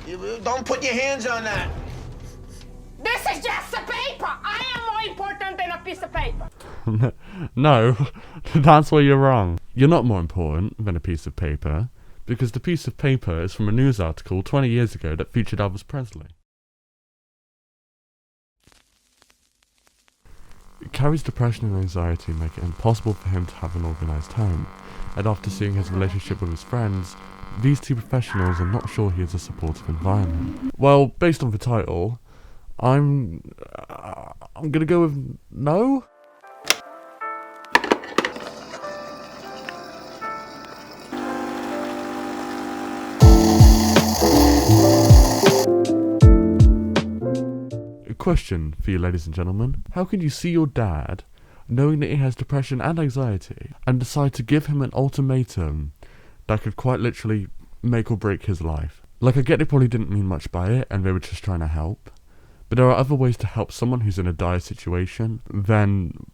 Don't put your hands on that. This is just a paper. I am more important than a piece of paper. No, that's where you're wrong. You're not more important than a piece of paper, because the piece of paper is from a news article 20 years ago that featured Elvis Presly. Cary's depression and anxiety make it impossible for him to have an organised home, and after seeing his relationship with his friends, these two professionals are not sure he has a supportive environment. Well, based on the title, I'm gonna go with no? Question for you, ladies and gentlemen. How can you see your dad, knowing that he has depression and anxiety, and decide to give him an ultimatum that could quite literally make or break his life? Like, I get they probably didn't mean much by it, and they were just trying to help, but there are other ways to help someone who's in a dire situation than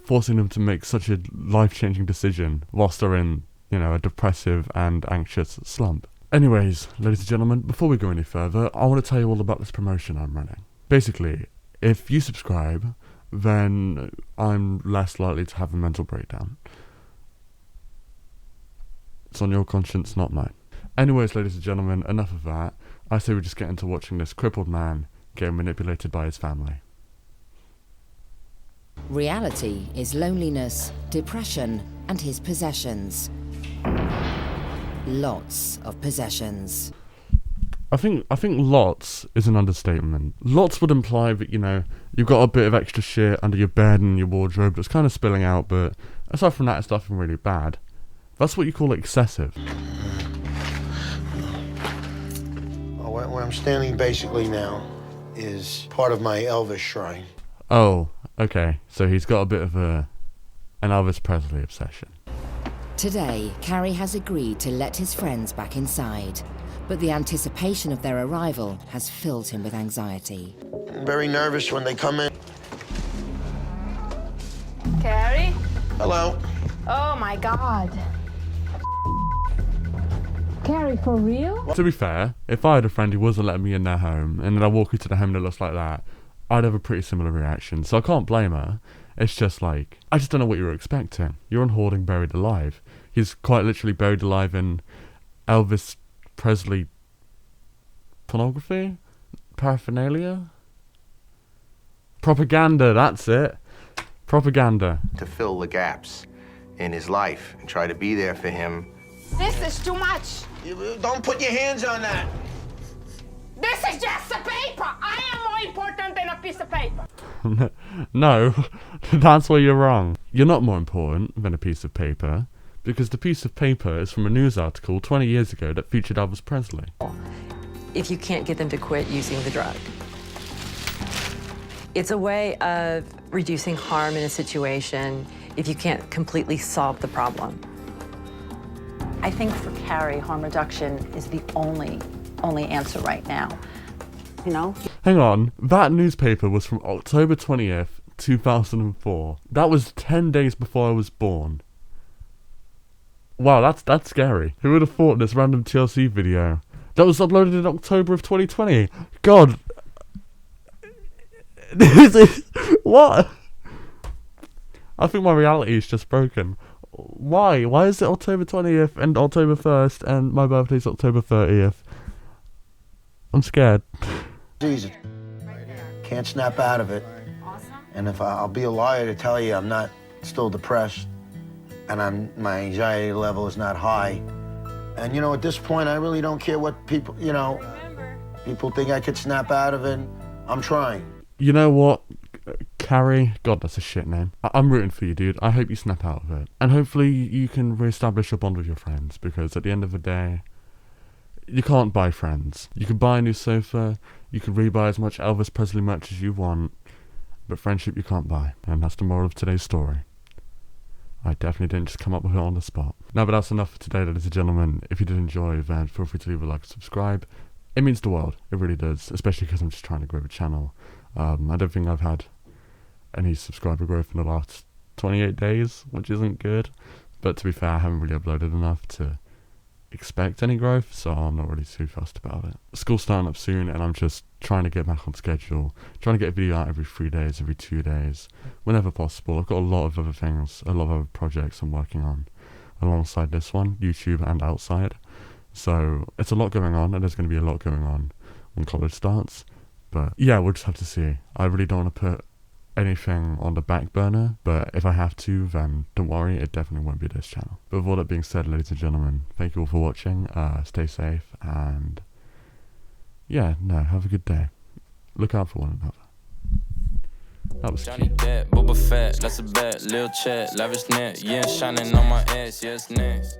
forcing them to make such a life-changing decision whilst they're in, a depressive and anxious slump. Anyways, ladies and gentlemen, before we go any further, I want to tell you all about this promotion I'm running. Basically, if you subscribe, then I'm less likely to have a mental breakdown. It's on your conscience, not mine. Anyways, ladies and gentlemen, enough of that. I say we just get into watching this crippled man get manipulated by his family. Reality is loneliness, depression, and his possessions. Lots of possessions. I think lots is an understatement. Lots would imply that, you've got a bit of extra shit under your bed and your wardrobe that's kind of spilling out, but aside from that, it's nothing really bad. That's what you call excessive. Where I'm standing basically now is part of my Elvis shrine. Oh, okay. So he's got a bit of an Elvis Presly obsession. Today, Cary has agreed to let his friends back inside, but the anticipation of their arrival has filled him with anxiety. I'm very nervous when they come in. Cary? Hello. Oh my God. Cary, for real? To be fair, if I had a friend who wasn't letting me in their home, and then I walk into the home that looks like that, I'd have a pretty similar reaction, so I can't blame her. It's just like, I just don't know what you were expecting. You're on Hoarding Buried Alive. He's quite literally buried alive in Elvis Presly pornography? Paraphernalia? Propaganda, that's it. Propaganda. To fill the gaps in his life and try to be there for him. This is too much. Don't put your hands on that. This is just a paper. I am more important than a piece of paper. No, that's where you're wrong. You're not more important than a piece of paper, because the piece of paper is from a news article 20 years ago that featured Elvis Presly. If you can't get them to quit using the drug. It's a way of reducing harm in a situation if you can't completely solve the problem. I think for Cary, harm reduction is the only answer right now. Hang on, that newspaper was from October 20th, 2004. That was 10 days before I was born. Wow, that's scary. Who would have thought this random TLC video that was uploaded in October of 2020? God. This is... What? I think my reality is just broken. Why? Why is it October 20th and October 1st and my birthday's October 30th? I'm scared. Easy. Can't snap out of it. And if I'll be a liar to tell you I'm not still depressed and my anxiety level is not high. And at this point I really don't care what people, people think I could snap out of it. I'm trying. You know what, Cary? God, that's a shit name. I'm rooting for you, dude. I hope you snap out of it. And hopefully you can re-establish a bond with your friends, because at the end of the day, you can't buy friends. You can buy a new sofa, you can re-buy as much Elvis Presly merch as you want, but friendship you can't buy. And that's the moral of today's story. I definitely didn't just come up with it on the spot. Now, but that's enough for today, ladies and gentlemen. If you did enjoy, then feel free to leave a like and subscribe. It means the world. It really does, especially because I'm just trying to grow the channel. I don't think I've had any subscriber growth in the last 28 days, which isn't good. But to be fair, I haven't really uploaded enough to expect any growth, so I'm not really too fussed about it. School's starting up soon, and I'm just trying to get back on schedule, trying to get a video out every 3 days, every 2 days, whenever possible. I've got a lot of other things, a lot of other projects I'm working on alongside this one, YouTube and outside. So it's a lot going on, and there's going to be a lot going on when college starts. But yeah, we'll just have to see. I really don't want to put anything on the back burner, but if I have to, then don't worry, it definitely won't be this channel. But with all that being said, ladies and gentlemen, thank you all for watching. Stay safe, and yeah, no, have a good day. Look out for one another. That was Johnny cute. Depp, Boba Fett, that's a bet, Lil Chet, lavish net, yeah, shining on my ass, yes, next.